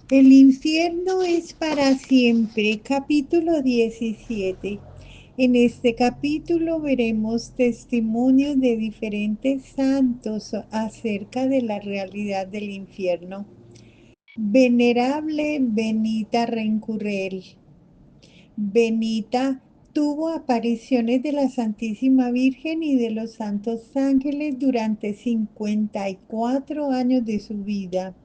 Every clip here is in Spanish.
El infierno es para siempre, capítulo 17. En este capítulo veremos testimonios de diferentes santos acerca de la realidad del infierno. Venerable Benita Rencurrel. Benita tuvo apariciones de la Santísima Virgen y de los santos ángeles durante 54 años de su vida.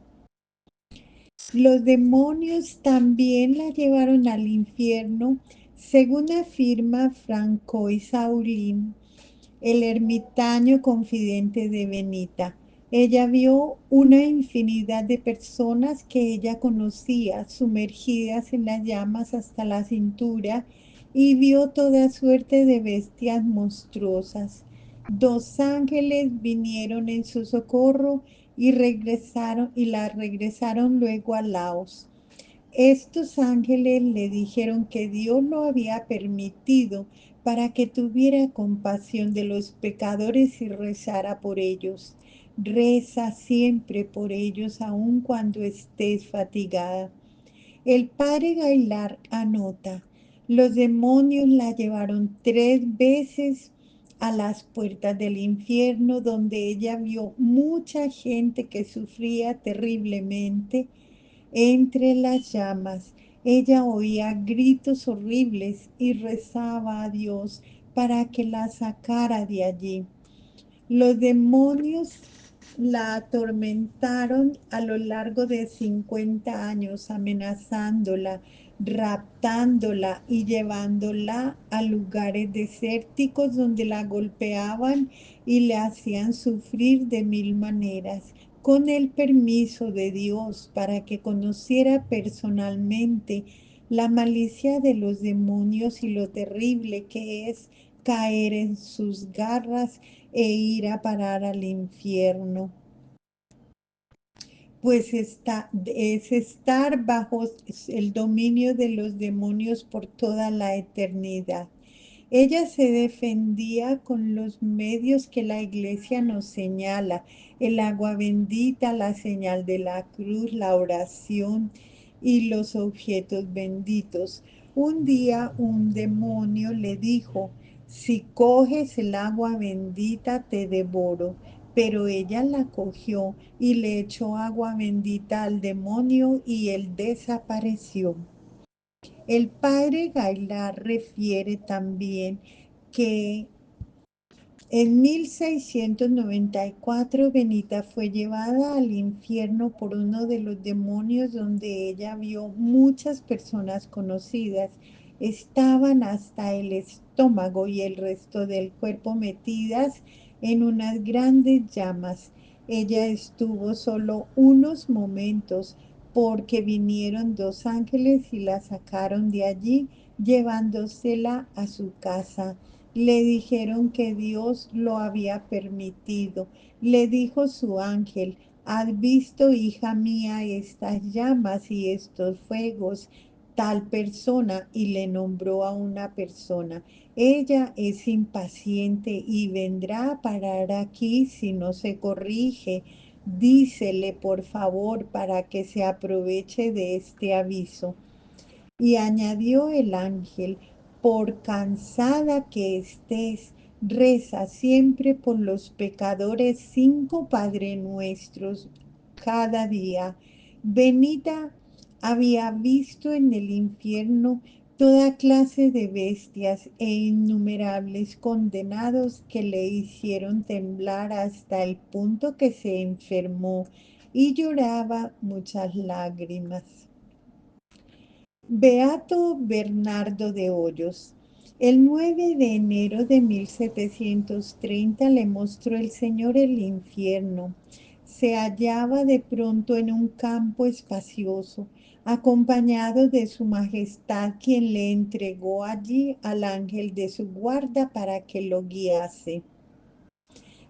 Los demonios también la llevaron al infierno, según afirma Francois Saulin, el ermitaño confidente de Benita. Ella vio una infinidad de personas que ella conocía sumergidas en las llamas hasta la cintura y vio toda suerte de bestias monstruosas. Dos ángeles vinieron en su socorro y la regresaron luego a Laos. Estos ángeles le dijeron que Dios lo había permitido para que tuviera compasión de los pecadores y rezara por ellos. Reza siempre por ellos aun cuando estés fatigada. El padre Gailar anota, los demonios la llevaron 3 veces a las puertas del infierno, donde ella vio mucha gente que sufría terriblemente entre las llamas. Ella oía gritos horribles y rezaba a Dios para que la sacara de allí. Los demonios la atormentaron a lo largo de 50 años, amenazándola, raptándola y llevándola a lugares desérticos donde la golpeaban y le hacían sufrir de mil maneras, con el permiso de Dios para que conociera personalmente la malicia de los demonios y lo terrible que es caer en sus garras e ir a parar al infierno, pues es estar bajo el dominio de los demonios por toda la eternidad. Ella se defendía con los medios que la iglesia nos señala: el agua bendita, la señal de la cruz, la oración y los objetos benditos. Un día un demonio le dijo: si coges el agua bendita te devoro. Pero ella la cogió y le echó agua bendita al demonio y él desapareció. El padre Gailar refiere también que en 1694 Benita fue llevada al infierno por uno de los demonios, donde ella vio muchas personas conocidas. Estaban hasta el estómago y el resto del cuerpo metidas en unas grandes llamas. Ella estuvo solo unos momentos porque vinieron dos ángeles y la sacaron de allí, llevándosela a su casa. Le dijeron que Dios lo había permitido. Le dijo su ángel: ¿has visto, hija mía, estas llamas y estos fuegos? Tal persona, y le nombró a una persona. Ella es impaciente y vendrá a parar aquí si no se corrige. Dísele, por favor, para que se aproveche de este aviso. Y añadió el ángel: por cansada que estés, reza siempre por los pecadores 5 Padre Nuestros cada día. Benita había visto en el infierno toda clase de bestias e innumerables condenados que le hicieron temblar hasta el punto que se enfermó y lloraba muchas lágrimas. Beato Bernardo de Hoyos. El 9 de enero de 1730 le mostró el Señor el infierno. Se hallaba de pronto en un campo espacioso, acompañado de su majestad, quien le entregó allí al ángel de su guarda para que lo guiase.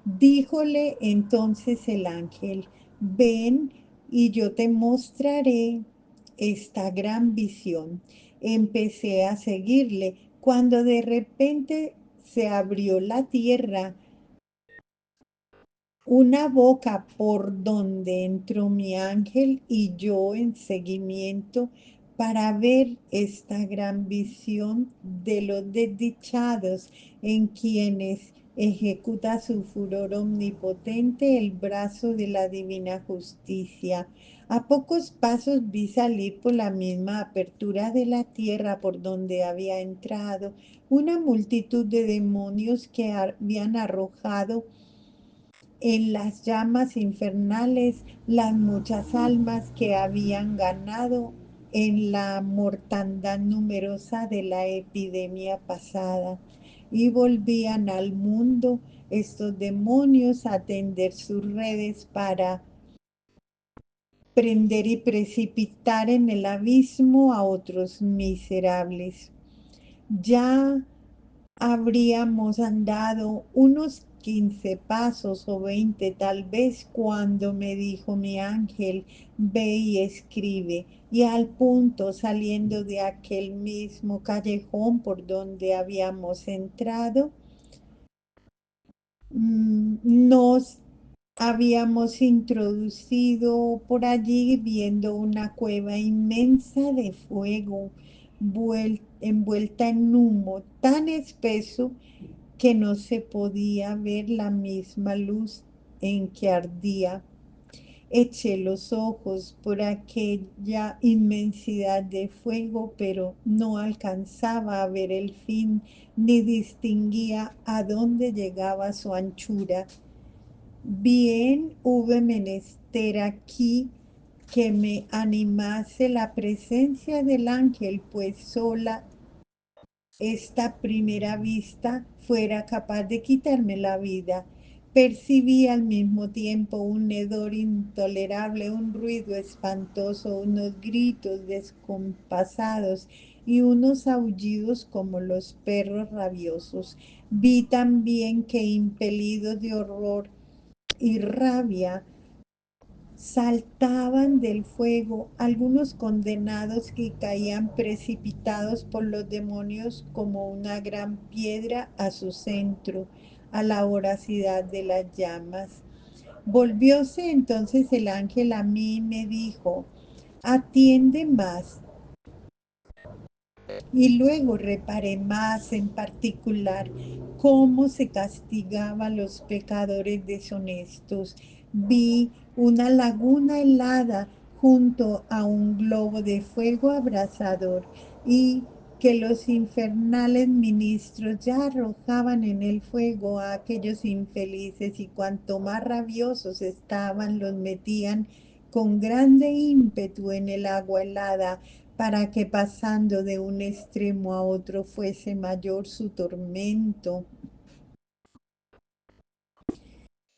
Díjole entonces el ángel: ven y yo te mostraré esta gran visión. Empecé a seguirle cuando de repente se abrió la tierra una boca por donde entró mi ángel y yo en seguimiento para ver esta gran visión de los desdichados en quienes ejecuta su furor omnipotente el brazo de la divina justicia. A pocos pasos vi salir por la misma apertura de la tierra por donde había entrado una multitud de demonios que habían arrojado en las llamas infernales las muchas almas que habían ganado en la mortandad numerosa de la epidemia pasada y volvían al mundo estos demonios a tender sus redes para prender y precipitar en el abismo a otros miserables. Ya habríamos andado unos 15 pasos o 20 tal vez cuando me dijo mi ángel, ve y escribe. Y al punto, saliendo de aquel mismo callejón por donde habíamos entrado, nos habíamos introducido por allí viendo una cueva inmensa de fuego envuelta en humo tan espeso que no se podía ver la misma luz en que ardía. Eché los ojos por aquella inmensidad de fuego, pero no alcanzaba a ver el fin, ni distinguía a dónde llegaba su anchura. Bien hube menester aquí que me animase la presencia del ángel, pues sola esta primera vista fuera capaz de quitarme la vida. Percibí al mismo tiempo un hedor intolerable, un ruido espantoso, unos gritos descompasados y unos aullidos como los perros rabiosos. Vi también que impelidos de horror y rabia saltaban del fuego algunos condenados que caían precipitados por los demonios como una gran piedra a su centro, a la voracidad de las llamas. Volvióse entonces el ángel a mí y me dijo, atiende más. Y luego reparé más en particular cómo se castigaban a los pecadores deshonestos. Vi una laguna helada junto a un globo de fuego abrasador y que los infernales ministros ya arrojaban en el fuego a aquellos infelices y cuanto más rabiosos estaban los metían con grande ímpetu en el agua helada para que pasando de un extremo a otro fuese mayor su tormento.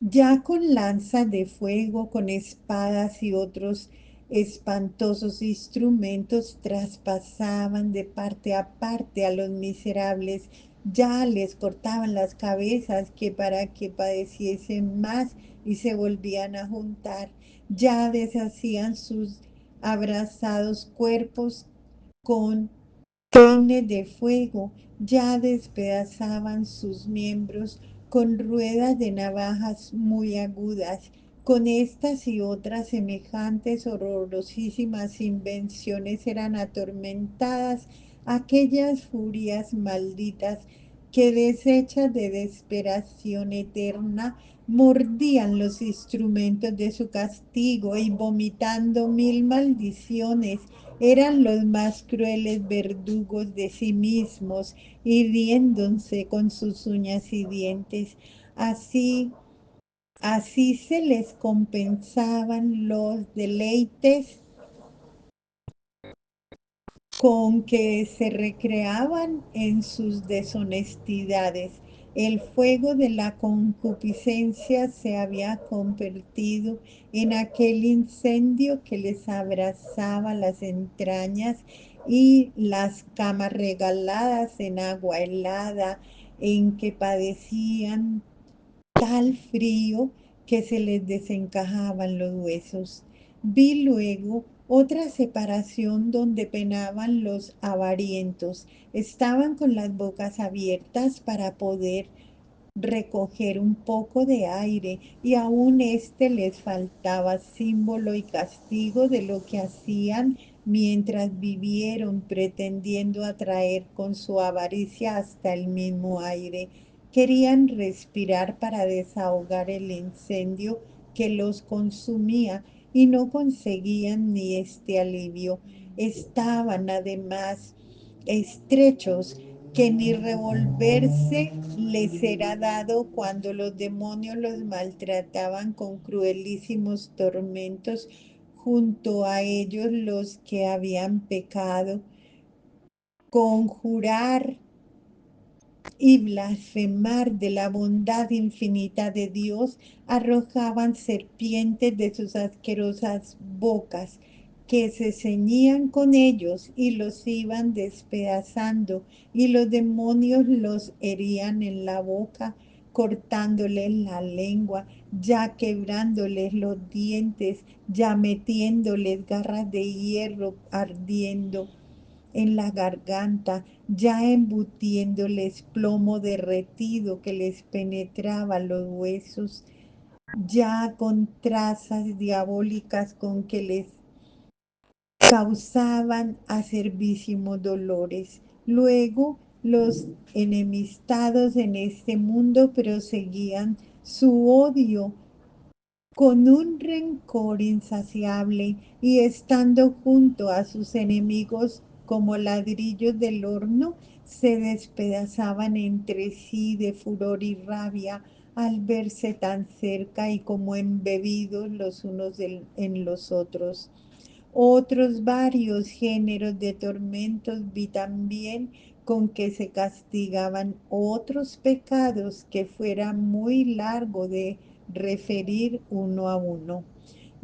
Ya con lanzas de fuego, con espadas y otros espantosos instrumentos traspasaban de parte a parte a los miserables, ya les cortaban las cabezas que para que padeciesen más y se volvían a juntar, ya deshacían sus abrazados cuerpos con peines de fuego, ya despedazaban sus miembros con ruedas de navajas muy agudas. Con estas y otras semejantes horrorosísimas invenciones eran atormentadas aquellas furias malditas que deshechas de desesperación eterna mordían los instrumentos de su castigo y vomitando mil maldiciones eran los más crueles verdugos de sí mismos, hiriéndose con sus uñas y dientes. Así, así se les compensaban los deleites con que se recreaban en sus deshonestidades. El fuego de la concupiscencia se había convertido en aquel incendio que les abrasaba las entrañas y las camas regaladas en agua helada en que padecían tal frío que se les desencajaban los huesos. Vi luego otra separación donde penaban los avarientos. Estaban con las bocas abiertas para poder recoger un poco de aire, y aún este les faltaba, símbolo y castigo de lo que hacían mientras vivieron, pretendiendo atraer con su avaricia hasta el mismo aire. Querían respirar para desahogar el incendio que los consumía, y no conseguían ni este alivio. Estaban además estrechos, que ni revolverse les era dado cuando los demonios los maltrataban con cruelísimos tormentos. Junto a ellos los que habían pecado, conjurar y blasfemar de la bondad infinita de Dios, arrojaban serpientes de sus asquerosas bocas, que se ceñían con ellos y los iban despedazando, y los demonios los herían en la boca, cortándoles la lengua, ya quebrándoles los dientes, ya metiéndoles garras de hierro ardiendo en la garganta, ya embutiéndoles plomo derretido que les penetraba los huesos, ya con trazas diabólicas con que les causaban acervísimos dolores. Luego los enemistados en este mundo proseguían su odio con un rencor insaciable, y estando junto a sus enemigos como ladrillos del horno, se despedazaban entre sí de furor y rabia al verse tan cerca y como embebidos los unos en los otros. Otros varios géneros de tormentos vi también, con que se castigaban otros pecados que fuera muy largo de referir uno a uno.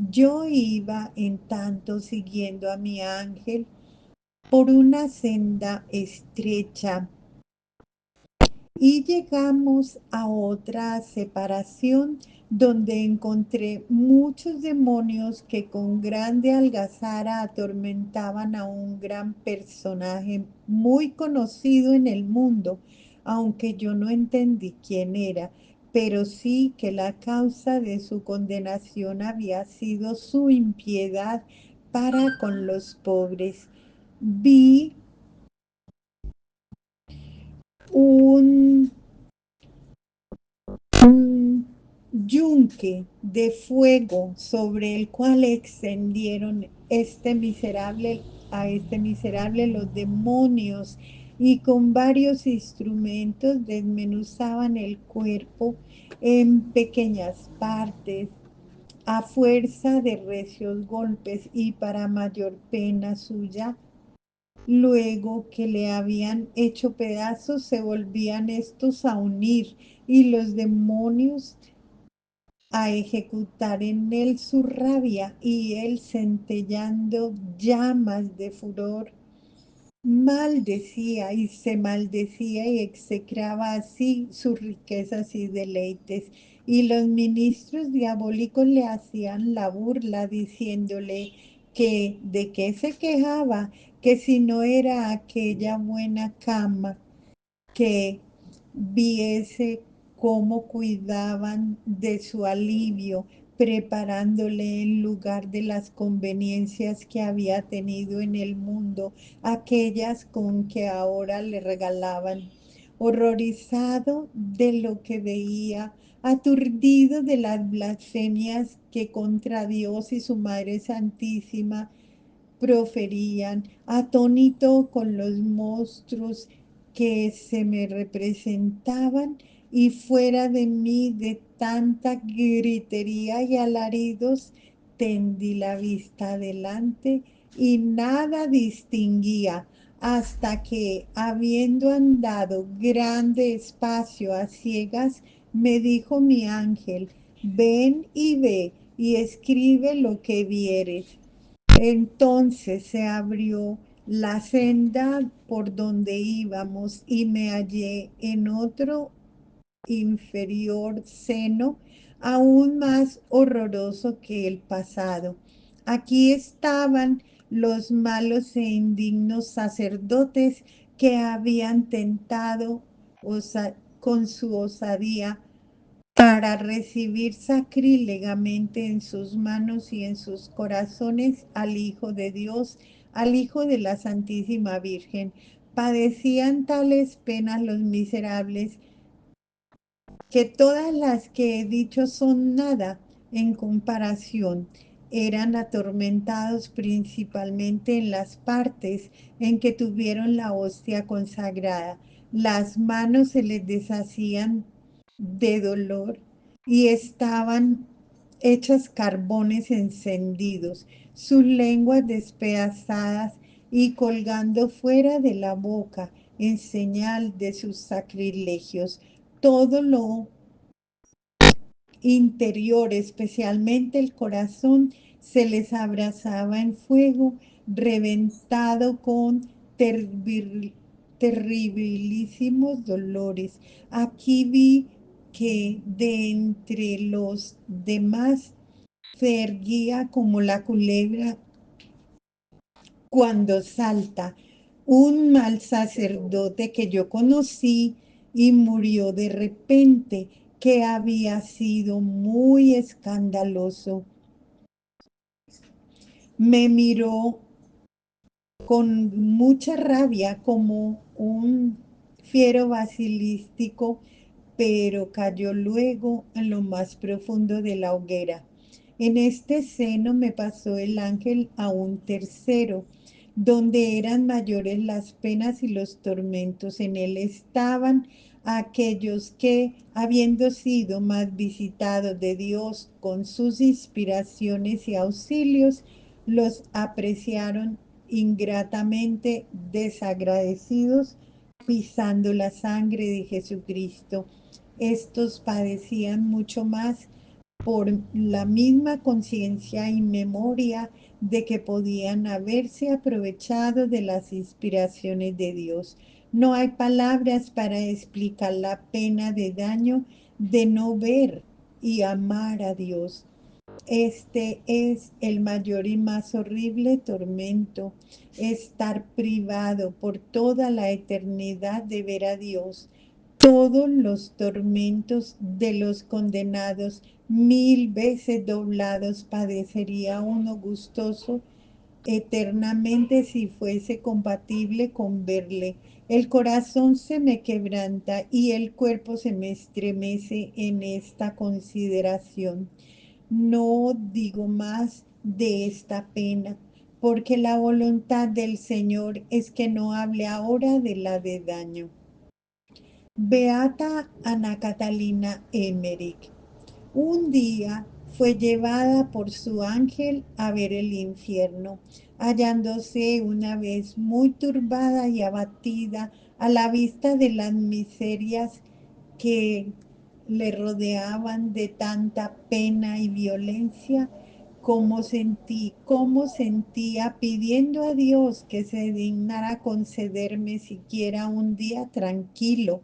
Yo iba en tanto siguiendo a mi ángel por una senda estrecha, y llegamos a otra separación, donde encontré muchos demonios que con grande algazara atormentaban a un gran personaje muy conocido en el mundo, aunque yo no entendí quién era, pero sí que la causa de su condenación había sido su impiedad para con los pobres. Vi un un yunque de fuego sobre el cual extendieron a este miserable los demonios, y con varios instrumentos desmenuzaban el cuerpo en pequeñas partes a fuerza de recios golpes, y para mayor pena suya, luego que le habían hecho pedazos, se volvían estos a unir, y los demonios a ejecutar en él su rabia, y él, centellando llamas de furor, maldecía y se maldecía y execraba así sus riquezas y deleites. Y los ministros diabólicos le hacían la burla, diciéndole que de qué se quejaba, que si no era aquella buena cama, que viese cómo cuidaban de su alivio, preparándole en lugar de las conveniencias que había tenido en el mundo, aquellas con que ahora le regalaban. Horrorizado de lo que veía, aturdido de las blasfemias que contra Dios y su Madre Santísima proferían, atónito con los monstruos que se me representaban, y fuera de mí de tanta gritería y alaridos, tendí la vista adelante y nada distinguía, hasta que, habiendo andado grande espacio a ciegas, me dijo mi ángel: ven y ve y escribe lo que vieres. Entonces se abrió la senda por donde íbamos, y me hallé en otro inferior seno, aún más horroroso que el pasado. Aquí estaban los malos e indignos sacerdotes que habían tentado, o con su osadía para recibir sacrílegamente en sus manos y en sus corazones al Hijo de Dios, al Hijo de la Santísima Virgen. Padecían tales penas los miserables que todas las que he dicho son nada en comparación. Eran atormentados principalmente en las partes en que tuvieron la hostia consagrada. Las manos se les deshacían de dolor y estaban hechas carbones encendidos, sus lenguas despedazadas y colgando fuera de la boca en señal de sus sacrilegios. Todo lo interior, especialmente el corazón, se les abrazaba en fuego, reventado con terribilísimos dolores. Aquí vi que de entre los demás se erguía como la culebra cuando salta un mal sacerdote que yo conocí y murió de repente, que había sido muy escandaloso. Me miró con mucha rabia como un fiero basilístico, pero cayó luego en lo más profundo de la hoguera. En este seno me pasó el ángel a un tercero, donde eran mayores las penas y los tormentos. En él estaban aquellos que, habiendo sido más visitados de Dios con sus inspiraciones y auxilios, los apreciaron ingratamente desagradecidos, pisando la sangre de Jesucristo. Estos padecían mucho más por la misma conciencia y memoria de que podían haberse aprovechado de las inspiraciones de Dios. No hay palabras para explicar la pena de daño de no ver y amar a Dios. Este es el mayor y más horrible tormento, estar privado por toda la eternidad de ver a Dios. Todos los tormentos de los condenados, 1000 veces doblados, padecería uno gustoso eternamente si fuese compatible con verle. El corazón se me quebranta y el cuerpo se me estremece en esta consideración. No digo más de esta pena, porque la voluntad del Señor es que no hable ahora de la de daño. Beata Ana Catalina Emmerich. Un día fue llevada por su ángel a ver el infierno, hallándose una vez muy turbada y abatida a la vista de las miserias que le rodeaban de tanta pena y violencia, como sentía pidiendo a Dios que se dignara concederme siquiera un día tranquilo,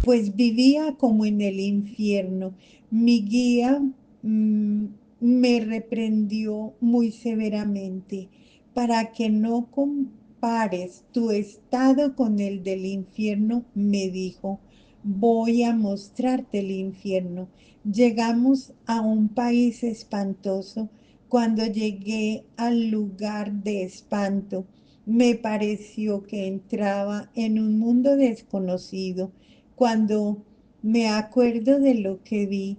pues vivía como en el infierno. Mi guía me reprendió muy severamente para que no compares tu estado con el del infierno, me dijo. Voy a mostrarte el infierno. Llegamos a un país espantoso. Cuando llegué al lugar de espanto, me pareció que entraba en un mundo desconocido. Cuando me acuerdo de lo que vi,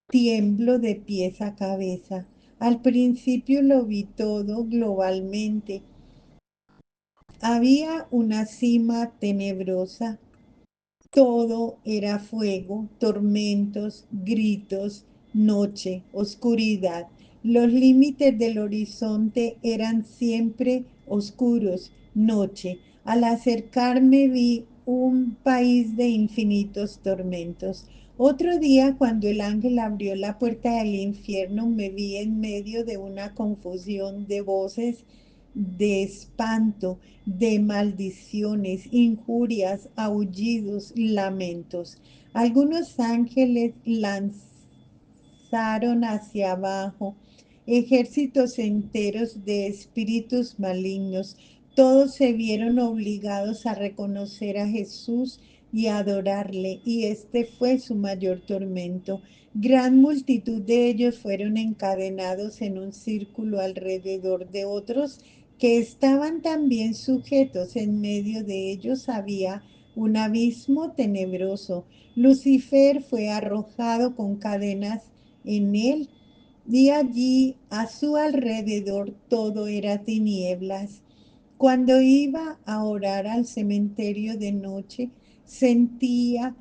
tiemblo de pies a cabeza. Al principio lo vi todo globalmente. Había una cima tenebrosa. Todo era fuego, tormentos, gritos, noche, oscuridad. Los límites del horizonte eran siempre oscuros, noche. Al acercarme vi un país de infinitos tormentos. Otro día, cuando el ángel abrió la puerta del infierno, me vi en medio de una confusión de voces de espanto, de maldiciones, injurias, aullidos, lamentos. Algunos ángeles lanzaron hacia abajo ejércitos enteros de espíritus malignos Todos se vieron obligados a reconocer a Jesús y a adorarle, y este fue su mayor tormento. Gran multitud de ellos fueron encadenados en un círculo alrededor de otros que estaban también sujetos. En medio de ellos había un abismo tenebroso. Lucifer fue arrojado con cadenas en él, y allí a su alrededor todo era tinieblas. Cuando iba a orar al cementerio de noche, sentía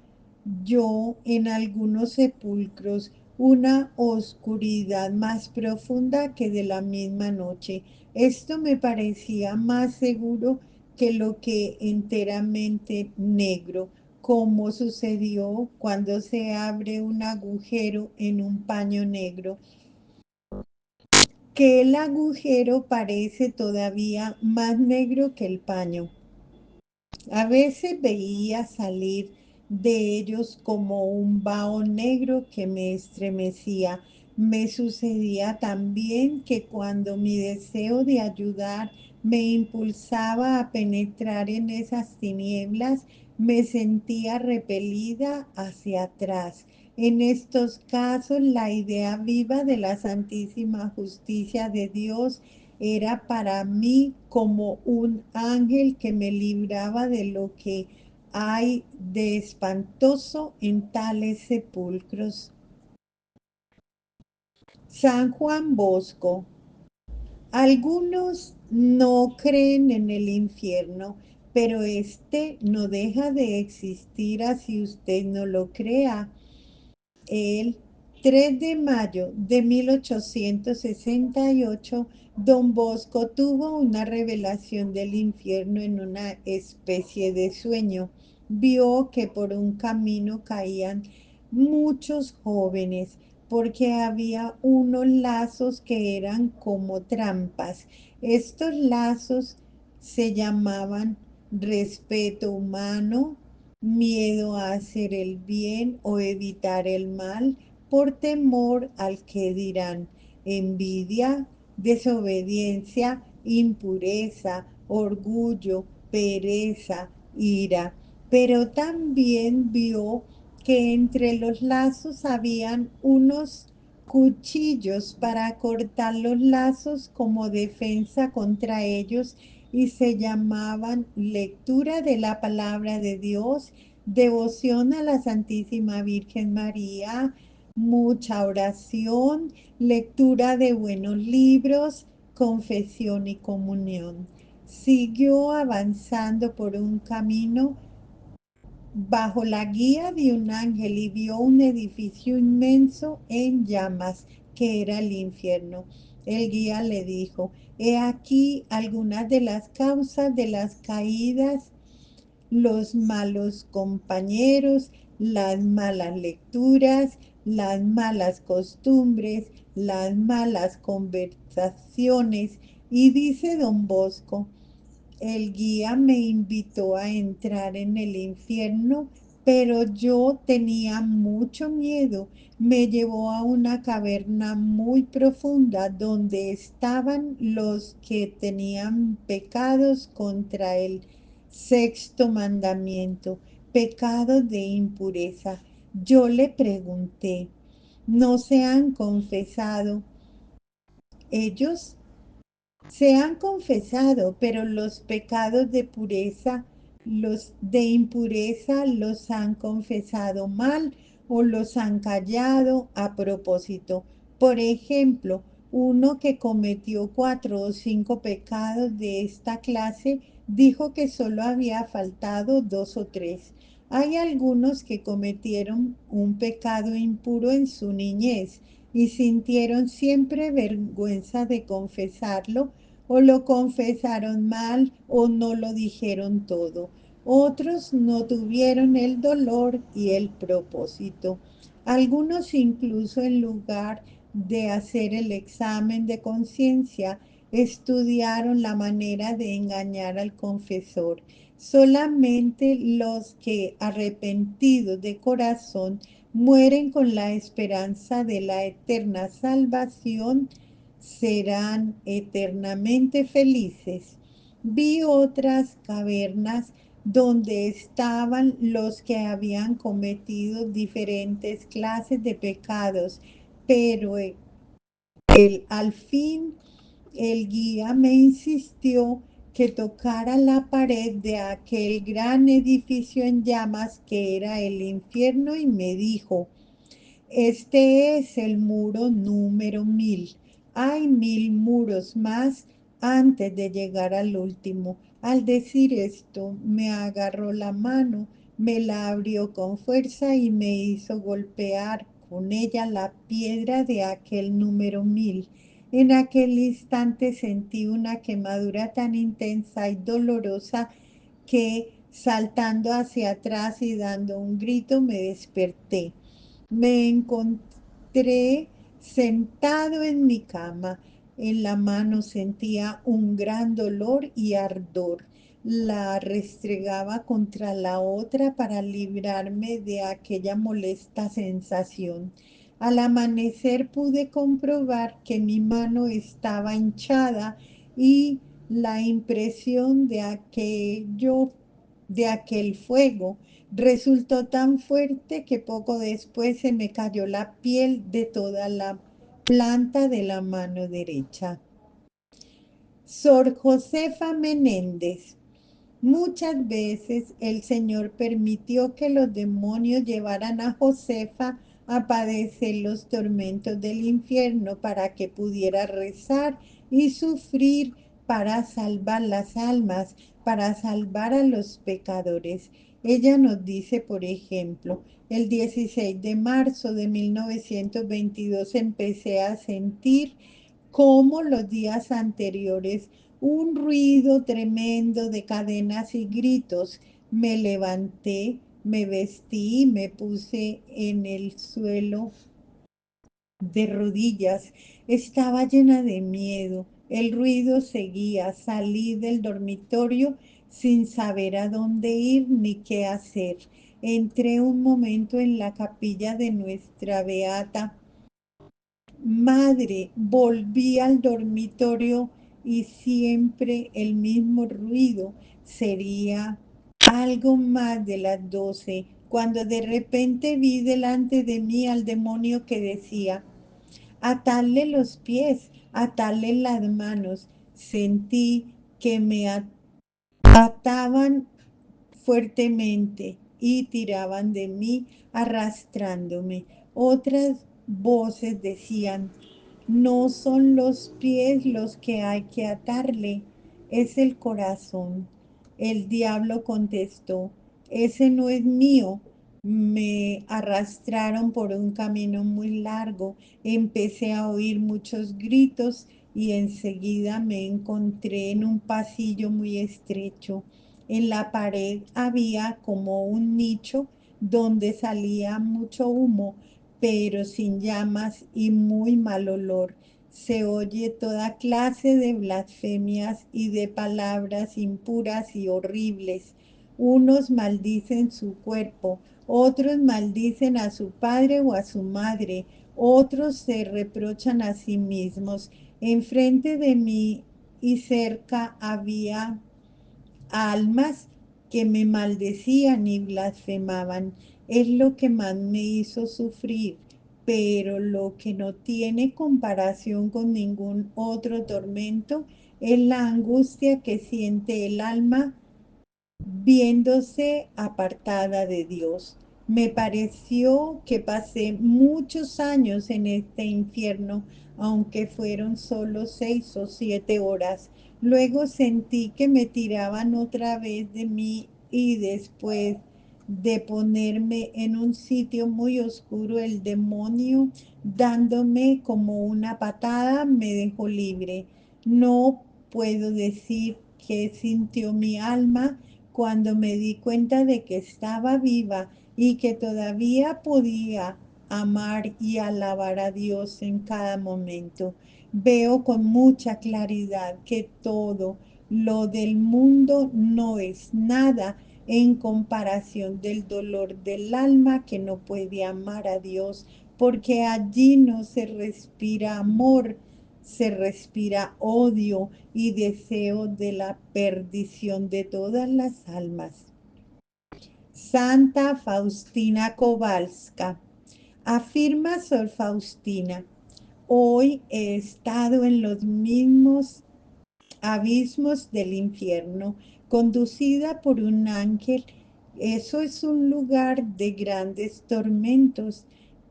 yo en algunos sepulcros una oscuridad más profunda que de la misma noche. Esto me parecía más seguro que lo que enteramente negro, como sucedió cuando se abre un agujero en un paño negro, que el agujero parece todavía más negro que el paño. A veces veía salir de ellos como un vaho negro que me estremecía. Me sucedía también que cuando mi deseo de ayudar me impulsaba a penetrar en esas tinieblas, me sentía repelida hacia atrás. En estos casos, la idea viva de la santísima justicia de Dios era para mí como un ángel que me libraba de lo que hay de espantoso en tales sepulcros. San Juan Bosco. Algunos no creen en el infierno, pero este no deja de existir así usted no lo crea. El 3 de mayo de 1868, don Bosco tuvo una revelación del infierno en una especie de sueño. Vio que por un camino caían muchos jóvenes, porque había unos lazos que eran como trampas. Estos lazos se llamaban respeto humano, miedo a hacer el bien o evitar el mal por temor al que dirán, envidia, desobediencia, impureza, orgullo, pereza, ira. Pero también vio que entre los lazos habían unos cuchillos para cortar los lazos como defensa contra ellos, y se llamaban lectura de la palabra de Dios, devoción a la Santísima Virgen María, mucha oración, lectura de buenos libros, confesión y comunión. Siguió avanzando por un camino bajo la guía de un ángel y vio un edificio inmenso en llamas, que era el infierno. El guía le dijo: he aquí algunas de las causas de las caídas: los malos compañeros, las malas lecturas, las malas costumbres, las malas conversaciones. Y dice don Bosco: el guía me invitó a entrar en el infierno, pero yo tenía mucho miedo. Me llevó a una caverna muy profunda donde estaban los que tenían pecados contra el sexto mandamiento, pecado de impureza. Yo le pregunté: ¿no se han confesado ellos? Se han confesado, pero los pecados de pureza, los de impureza, los han confesado mal o los han callado a propósito. Por ejemplo, uno que cometió 4 o 5 pecados de esta clase dijo que solo había faltado 2 o 3. Hay algunos que cometieron un pecado impuro en su niñez y sintieron siempre vergüenza de confesarlo, o lo confesaron mal o no lo dijeron todo. Otros no tuvieron el dolor y el propósito. Algunos incluso, en lugar de hacer el examen de conciencia, estudiaron la manera de engañar al confesor. Solamente los que, arrepentidos de corazón, mueren con la esperanza de la eterna salvación, serán eternamente felices. Vi otras cavernas donde estaban los que habían cometido diferentes clases de pecados, pero al fin el guía me insistió que tocara la pared de aquel gran edificio en llamas que era el infierno y me dijo: este es el muro número 1000. Hay 1000 muros más antes de llegar al último. Al decir esto, me agarró la mano, me la abrió con fuerza y me hizo golpear con ella la piedra de aquel número 1000. En aquel instante sentí una quemadura tan intensa y dolorosa que, saltando hacia atrás y dando un grito, me desperté. Me encontré sentado en mi cama. En la mano sentía un gran dolor y ardor. La restregaba contra la otra para librarme de aquella molesta sensación. Al amanecer pude comprobar que mi mano estaba hinchada y la impresión de aquel fuego resultó tan fuerte que poco después se me cayó la piel de toda la planta de la mano derecha. Sor Josefa Menéndez. Muchas veces el Señor permitió que los demonios llevaran a Josefa a padecer los tormentos del infierno para que pudiera rezar y sufrir para salvar las almas, para salvar a los pecadores. Ella nos dice, por ejemplo: el 16 de marzo de 1922 empecé a sentir, como los días anteriores, un ruido tremendo de cadenas y gritos. Me levanté, me vestí y me puse en el suelo de rodillas. Estaba llena de miedo. El ruido seguía. Salí del dormitorio sin saber a dónde ir ni qué hacer. Entré un momento en la capilla de nuestra beata madre, volví al dormitorio y siempre el mismo ruido. Sería algo más de las 12 cuando de repente vi delante de mí al demonio que decía: atarle los pies, atarle las manos. Sentí que me ataban fuertemente y tiraban de mí arrastrándome. Otras voces decían: no son los pies los que hay que atarle, es el corazón. El diablo contestó: ese no es mío. Me arrastraron por un camino muy largo, empecé a oír muchos gritos y enseguida me encontré en un pasillo muy estrecho. En la pared había como un nicho donde salía mucho humo, pero sin llamas y muy mal olor. Se oye toda clase de blasfemias y de palabras impuras y horribles. Unos maldicen su cuerpo, otros maldicen a su padre o a su madre, otros se reprochan a sí mismos. Enfrente de mí y cerca había almas que me maldecían y blasfemaban. Es lo que más me hizo sufrir, pero lo que no tiene comparación con ningún otro tormento es la angustia que siente el alma viéndose apartada de Dios. Me pareció que pasé muchos años en este infierno, aunque fueron solo 6 o 7 horas. Luego sentí que me tiraban otra vez de mí y después de ponerme en un sitio muy oscuro, el demonio, dándome como una patada, me dejó libre. No puedo decir qué sintió mi alma cuando me di cuenta de que estaba viva y que todavía podía amar y alabar a Dios en cada momento. Veo con mucha claridad que todo lo del mundo no es nada en comparación del dolor del alma que no puede amar a Dios, porque allí no se respira amor, se respira odio y deseo de la perdición de todas las almas. Santa Faustina Kowalska. Afirma Sor Faustina, hoy he estado en los mismos abismos del infierno, conducida por un ángel. Eso es un lugar de grandes tormentos.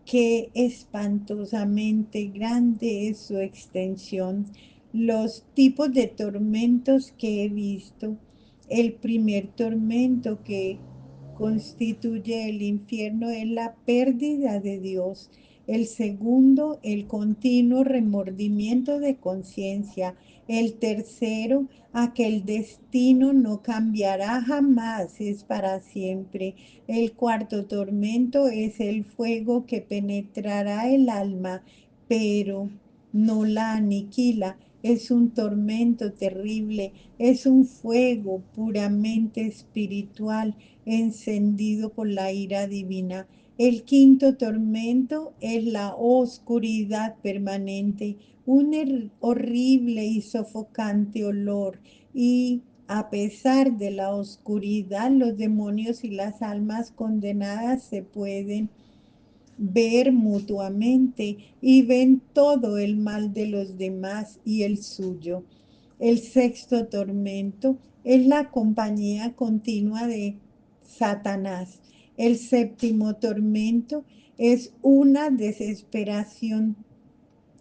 Qué espantosamente grande es su extensión. Los tipos de tormentos que he visto. El primer tormento que constituye el infierno es la pérdida de Dios. El segundo, el continuo remordimiento de conciencia. El tercero, a que el destino no cambiará jamás, es para siempre. El cuarto tormento es el fuego que penetrará el alma, pero no la aniquila. Es un tormento terrible, es un fuego puramente espiritual, encendido por la ira divina. El quinto tormento es la oscuridad permanente, un horrible y sofocante olor. Y a pesar de la oscuridad, los demonios y las almas condenadas se pueden ver mutuamente y ven todo el mal de los demás y el suyo. El sexto tormento es la compañía continua de Satanás. El séptimo tormento es una desesperación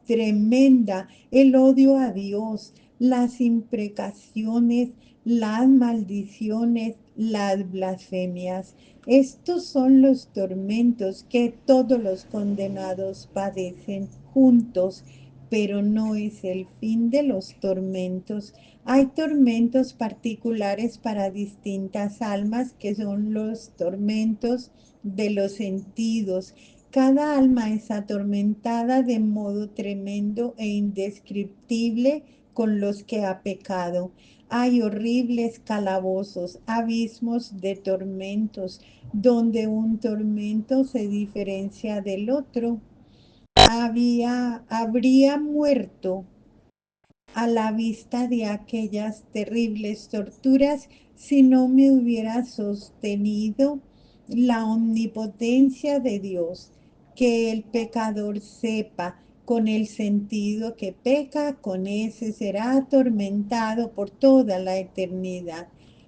tremenda, el odio a Dios, las imprecaciones, las maldiciones, las blasfemias. Estos son los tormentos que todos los condenados padecen juntos, pero no es el fin de los tormentos. Hay tormentos particulares para distintas almas que son los tormentos de los sentidos. Cada alma es atormentada de modo tremendo e indescriptible con los que ha pecado. Hay horribles calabozos, abismos de tormentos, donde un tormento se diferencia del otro. Habría muerto a la vista de aquellas terribles torturas si no me hubiera sostenido la omnipotencia de Dios. Que el pecador sepa con el sentido que peca, con ese será atormentado por toda la eternidad.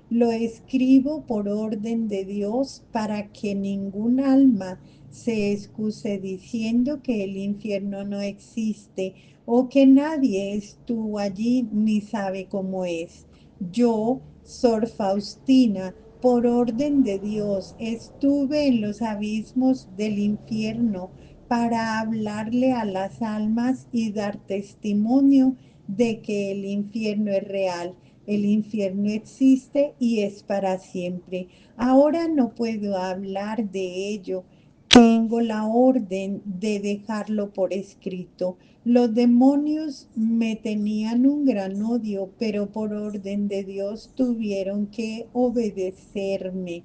Lo escribo por orden de Dios para que ningún alma se excuse diciendo que el infierno no existe o que nadie estuvo allí ni sabe cómo es. Yo, Sor Faustina, por orden de Dios, estuve en los abismos del infierno para hablarle a las almas y dar testimonio de que el infierno es real. El infierno existe y es para siempre. Ahora no puedo hablar de ello. Tengo la orden de dejarlo por escrito. Los demonios me tenían un gran odio, pero por orden de Dios tuvieron que obedecerme.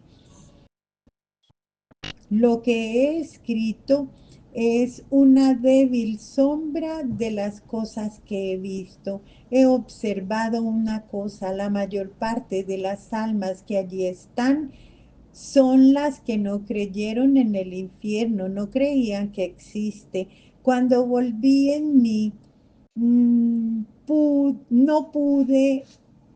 Lo que he escrito es una débil sombra de las cosas que he visto. He observado una cosa, la mayor parte de las almas que allí están son las que no creyeron en el infierno, no creían que existe. Cuando volví en mí, no pude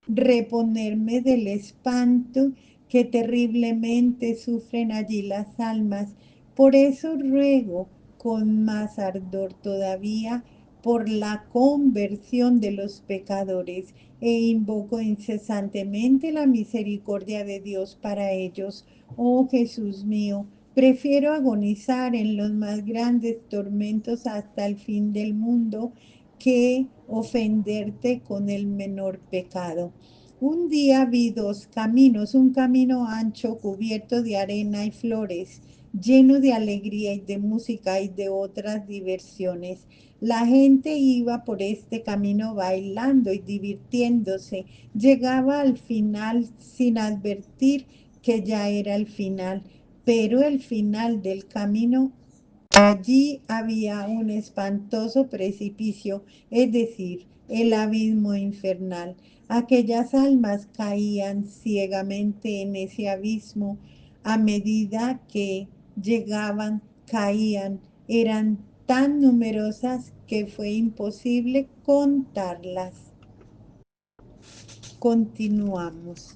reponerme del espanto que terriblemente sufren allí las almas. Por eso ruego con más ardor todavía por la conversión de los pecadores e invoco incesantemente la misericordia de Dios para ellos. Oh Jesús mío, prefiero agonizar en los más grandes tormentos hasta el fin del mundo que ofenderte con el menor pecado. Un día vi dos caminos, un camino ancho cubierto de arena y flores, lleno de alegría y de música y de otras diversiones. La gente iba por este camino bailando y divirtiéndose. Llegaba al final sin advertir que ya era el final, pero el final del camino Allí había un espantoso precipicio, es decir, el abismo infernal. Aquellas almas caían ciegamente en ese abismo a medida que llegaban, caían. Eran tan numerosas que fue imposible contarlas. Continuamos.